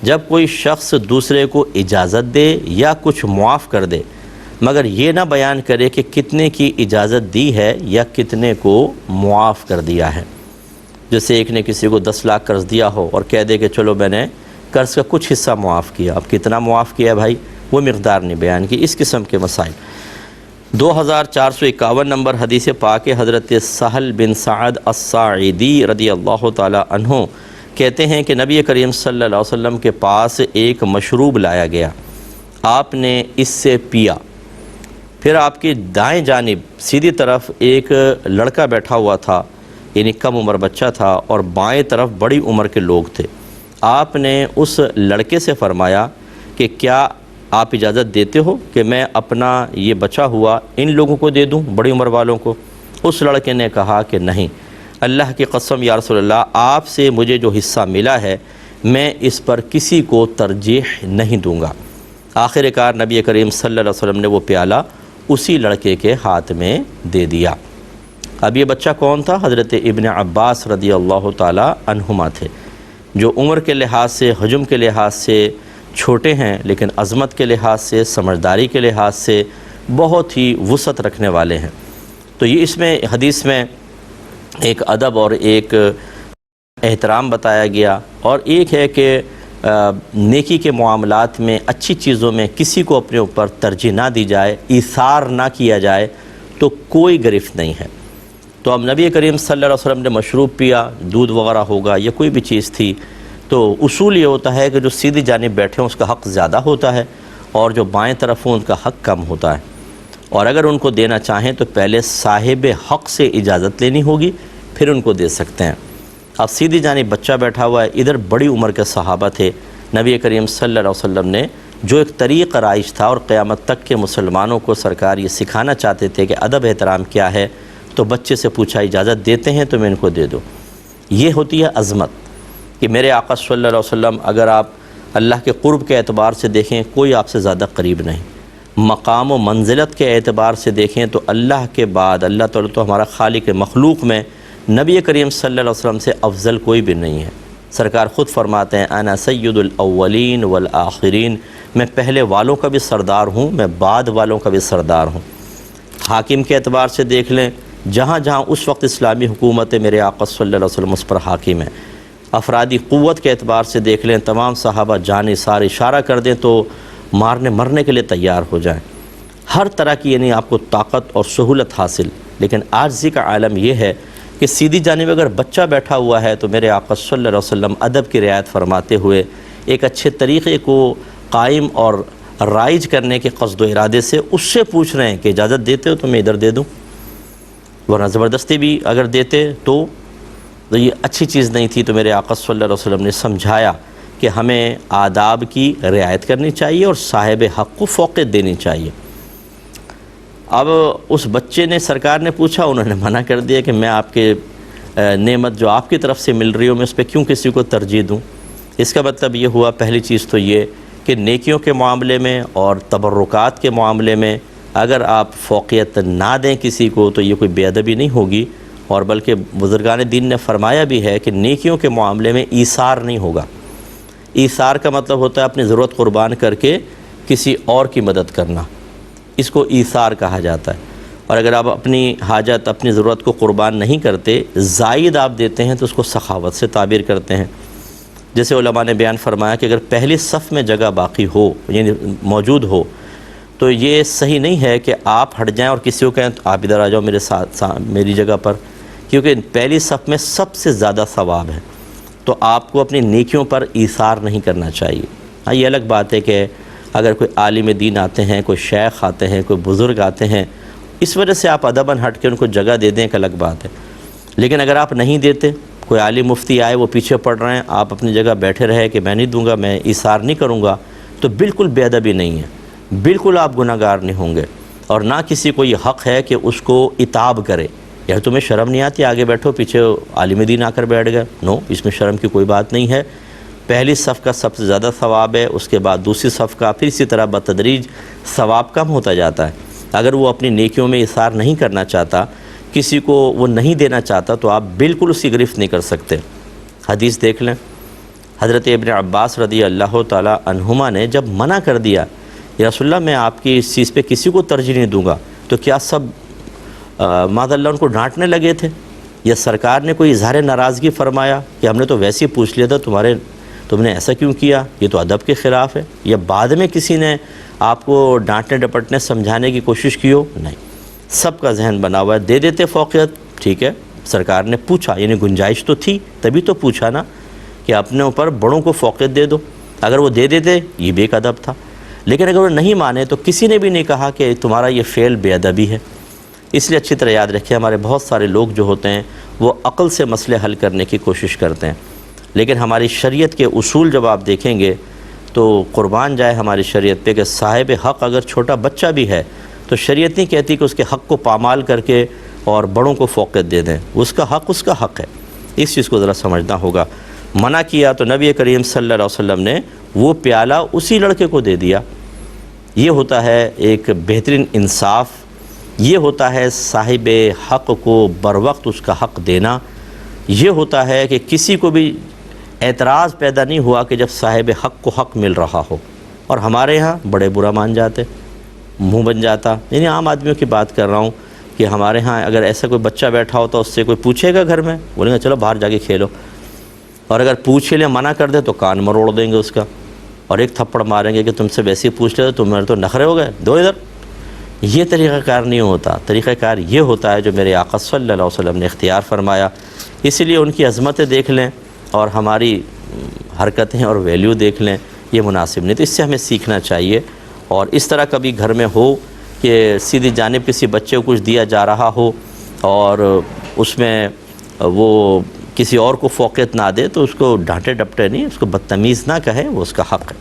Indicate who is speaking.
Speaker 1: جب کوئی شخص دوسرے کو اجازت دے یا کچھ معاف کر دے مگر یہ نہ بیان کرے کہ کتنے کی اجازت دی ہے یا کتنے کو معاف کر دیا ہے۔ جیسے ایک نے کسی کو 10 لاکھ قرض دیا ہو اور کہہ دے کہ چلو میں نے قرض کا کچھ حصہ معاف کیا، اب کتنا معاف کیا ہے بھائی وہ مقدار نہیں بیان کی۔ اس قسم کے مسائل۔ 2451 نمبر حدیث پاک حضرت سہل بن سعد الساعدی رضی اللہ تعالی عنہ کہتے ہیں کہ نبی کریم صلی اللہ علیہ وسلم کے پاس ایک مشروب لایا گیا، آپ نے اس سے پیا، پھر آپ کی دائیں جانب سیدھی طرف ایک لڑکا بیٹھا ہوا تھا، یعنی کم عمر بچہ تھا، اور بائیں طرف بڑی عمر کے لوگ تھے۔ آپ نے اس لڑکے سے فرمایا کہ کیا آپ اجازت دیتے ہو کہ میں اپنا یہ بچا ہوا ان لوگوں کو دے دوں، بڑی عمر والوں کو؟ اس لڑکے نے کہا کہ نہیں، اللہ کی قسم یا رسول اللہ، آپ سے مجھے جو حصہ ملا ہے میں اس پر کسی کو ترجیح نہیں دوں گا۔ آخر کار نبی کریم صلی اللہ علیہ وسلم نے وہ پیالہ اسی لڑکے کے ہاتھ میں دے دیا۔ اب یہ بچہ کون تھا؟ حضرت ابن عباس رضی اللہ تعالی عنہما تھے، جو عمر کے لحاظ سے، حجم کے لحاظ سے چھوٹے ہیں لیکن عظمت کے لحاظ سے، سمجھداری کے لحاظ سے بہت ہی وسعت رکھنے والے ہیں۔ تو یہ اس میں حدیث میں ایک ادب اور ایک احترام بتایا گیا، اور ایک ہے کہ نیکی کے معاملات میں، اچھی چیزوں میں کسی کو اپنے اوپر ترجیح نہ دی جائے، ایثار نہ کیا جائے تو کوئی گرفت نہیں ہے۔ تو اب نبی کریم صلی اللہ علیہ وسلم نے مشروب پیا، دودھ وغیرہ ہوگا یا کوئی بھی چیز تھی، تو اصول یہ ہوتا ہے کہ جو سیدھی جانب بیٹھے ہیں اس کا حق زیادہ ہوتا ہے، اور جو بائیں طرف ہوں ان کا حق کم ہوتا ہے، اور اگر ان کو دینا چاہیں تو پہلے صاحب حق سے اجازت لینی ہوگی، پھر ان کو دے سکتے ہیں۔ اب سیدھی جانب بچہ بیٹھا ہوا ہے، ادھر بڑی عمر کے صحابہ تھے، نبی کریم صلی اللہ علیہ وسلم نے جو ایک طریق رائج تھا اور قیامت تک کے مسلمانوں کو سرکار یہ سکھانا چاہتے تھے کہ ادب احترام کیا ہے، تو بچے سے پوچھا اجازت دیتے ہیں تو میں ان کو دے دو۔ یہ ہوتی ہے عظمت کہ میرے آقا صلی اللہ علیہ وسلم اگر آپ اللہ کے قرب کے اعتبار سے دیکھیں کوئی آپ سے زیادہ قریب نہیں، مقام و منزلت کے اعتبار سے دیکھیں تو اللہ کے بعد اللہ تعالیٰ تو ہمارا خالق مخلوق میں نبی کریم صلی اللہ علیہ وسلم سے افضل کوئی بھی نہیں ہے۔ سرکار خود فرماتے ہیں انا سید الاولین والآخرین، میں پہلے والوں کا بھی سردار ہوں، میں بعد والوں کا بھی سردار ہوں۔ حاکم کے اعتبار سے دیکھ لیں، جہاں جہاں اس وقت اسلامی حکومت ہے میرے آقا صلی اللہ علیہ وسلم اس پر حاکم ہے۔ افرادی قوت کے اعتبار سے دیکھ لیں، تمام صحابہ جان نثار اشارہ کر دیں تو مرنے کے لیے تیار ہو جائیں، ہر طرح کی یعنی آپ کو طاقت اور سہولت حاصل۔ لیکن عاجزی کا عالم یہ ہے کہ سیدھی جانب اگر بچہ بیٹھا ہوا ہے تو میرے آقا صلی اللہ علیہ وسلم ادب کی رعایت فرماتے ہوئے ایک اچھے طریقے کو قائم اور رائج کرنے کے قصد و ارادے سے اس سے پوچھ رہے ہیں کہ اجازت دیتے ہو تو میں ادھر دے دوں، ورنہ زبردستی بھی اگر دیتے تو یہ اچھی چیز نہیں تھی۔ تو میرے آقا صلی اللہ علیہ وسلم نے سمجھایا کہ ہمیں آداب کی رعایت کرنی چاہیے اور صاحب حق کو فوقیت دینی چاہیے۔ اب اس بچے نے، سرکار نے پوچھا، انہوں نے منع کر دیا کہ میں آپ کے نعمت جو آپ کی طرف سے مل رہی ہو میں اس پہ کیوں کسی کو ترجیح دوں۔ اس کا مطلب یہ ہوا، پہلی چیز تو یہ کہ نیکیوں کے معاملے میں اور تبرکات کے معاملے میں اگر آپ فوقیت نہ دیں کسی کو تو یہ کوئی بے ادبی نہیں ہوگی، اور بلکہ بزرگان دین نے فرمایا بھی ہے کہ نیکیوں کے معاملے میں ایثار نہیں ہوگا۔ ایثار کا مطلب ہوتا ہے اپنی ضرورت قربان کر کے کسی اور کی مدد کرنا، اس کو ایثار کہا جاتا ہے۔ اور اگر آپ اپنی حاجت، اپنی ضرورت کو قربان نہیں کرتے، زائد آپ دیتے ہیں تو اس کو سخاوت سے تعبیر کرتے ہیں۔ جیسے علماء نے بیان فرمایا کہ اگر پہلی صف میں جگہ باقی ہو، یعنی موجود ہو، تو یہ صحیح نہیں ہے کہ آپ ہٹ جائیں اور کسی کو کہیں آپ ادھر آ جاؤ میرے ساتھ میری جگہ پر، کیونکہ پہلی صف میں سب سے زیادہ ثواب ہے، تو آپ کو اپنی نیکیوں پر ایثار نہیں کرنا چاہیے۔ ہاں، یہ الگ بات ہے کہ اگر کوئی عالم دین آتے ہیں، کوئی شیخ آتے ہیں، کوئی بزرگ آتے ہیں، اس وجہ سے آپ ادباً ہٹ کے ان کو جگہ دے دیں، ایک الگ بات ہے۔ لیکن اگر آپ نہیں دیتے، کوئی عالم مفتی آئے وہ پیچھے پڑ رہے ہیں، آپ اپنی جگہ بیٹھے رہے کہ میں نہیں دوں گا، میں ایثار نہیں کروں گا، تو بالکل بے ادبی نہیں ہے، بالکل آپ گناہ گار نہیں ہوں گے، اور نہ کسی کو یہ حق ہے کہ اس کو عتاب کرے، یا تمہیں شرم نہیں آتی آگے بیٹھو، پیچھے عالم دین آ کر بیٹھ گئے۔ نو، اس میں شرم کی کوئی بات نہیں ہے۔ پہلی صف کا سب سے زیادہ ثواب ہے، اس کے بعد دوسری صف کا، پھر اسی طرح بتدریج ثواب کم ہوتا جاتا ہے۔ اگر وہ اپنی نیکیوں میں اثار نہیں کرنا چاہتا، کسی کو وہ نہیں دینا چاہتا، تو آپ بالکل اس کی گرفت نہیں کر سکتے۔ حدیث دیکھ لیں، حضرت ابن عباس رضی اللہ تعالی عنہما نے جب منع کر دیا یا رسول اللہ میں آپ کی اس چیز پہ کسی کو ترجیح نہیں دوں گا، تو کیا سب معاذ اللہ ان کو ڈانٹنے لگے تھے؟ یا سرکار نے کوئی اظہار ناراضگی فرمایا کہ ہم نے تو ویسے ہی پوچھ لیا تھا تم نے ایسا کیوں کیا، یہ تو ادب کے خلاف ہے؟ یا بعد میں کسی نے آپ کو ڈانٹنے ڈپٹنے سمجھانے کی کوشش کی ہو؟ نہیں، سب کا ذہن بنا ہوا ہے، دے دیتے فوقیت، ٹھیک ہے، سرکار نے پوچھا، یعنی گنجائش تو تھی، تبھی تو پوچھا نا کہ اپنے اوپر بڑوں کو فوقیت دے دو۔ اگر وہ دے دیتے یہ بے ادب تھا، لیکن اگر وہ نہیں مانے تو کسی نے بھی نہیں کہا کہ تمہارا یہ فعل بے ادبی ہے۔ اس لیے اچھی طرح یاد رکھیں، ہمارے بہت سارے لوگ جو ہوتے ہیں وہ عقل سے مسئلے حل کرنے کی کوشش کرتے ہیں، لیکن ہماری شریعت کے اصول جب آپ دیکھیں گے تو قربان جائے ہماری شریعت پہ کہ صاحب حق اگر چھوٹا بچہ بھی ہے تو شریعت نہیں کہتی کہ اس کے حق کو پامال کر کے اور بڑوں کو فوقیت دے دیں، اس کا حق ہے۔ اس چیز کو ذرا سمجھنا ہوگا۔ منع کیا تو نبی کریم صلی اللہ علیہ وسلم نے وہ پیالہ اسی لڑکے کو دے دیا۔ یہ ہوتا ہے ایک بہترین انصاف، یہ ہوتا ہے صاحب حق کو بروقت اس کا حق دینا، یہ ہوتا ہے کہ کسی کو بھی اعتراض پیدا نہیں ہوا کہ جب صاحب حق کو حق مل رہا ہو، اور ہمارے ہاں بڑے برا مان جاتے، منہ بن جاتا۔ یعنی عام آدمیوں کی بات کر رہا ہوں کہ ہمارے ہاں اگر ایسا کوئی بچہ بیٹھا ہوتا اس سے کوئی پوچھے گا گھر میں، بولیں گے چلو باہر جا کے کھیلو، اور اگر پوچھ لیں منع کر دے تو کان مروڑ دیں گے اس کا، اور ایک تھپڑ ماریں گے کہ تم سے ویسے ہی پوچھ لے تو تمہارے تو نخرے ہو گئے، دو ادھر۔ یہ طریقہ کار نہیں ہوتا، طریقہ کار یہ ہوتا ہے جو میرے آقا صلی اللہ علیہ وسلم نے اختیار فرمایا۔ اسی لیے ان کی عظمتیں دیکھ لیں اور ہماری حرکتیں اور ویلیو دیکھ لیں، یہ مناسب نہیں۔ تو اس سے ہمیں سیکھنا چاہیے، اور اس طرح کبھی گھر میں ہو کہ سیدھی جانب کسی بچے کو کچھ دیا جا رہا ہو اور اس میں وہ کسی اور کو فوقیت نہ دے تو اس کو ڈانٹے ڈپٹے نہیں، اس کو بدتمیز نہ کہے، وہ اس کا حق ہے۔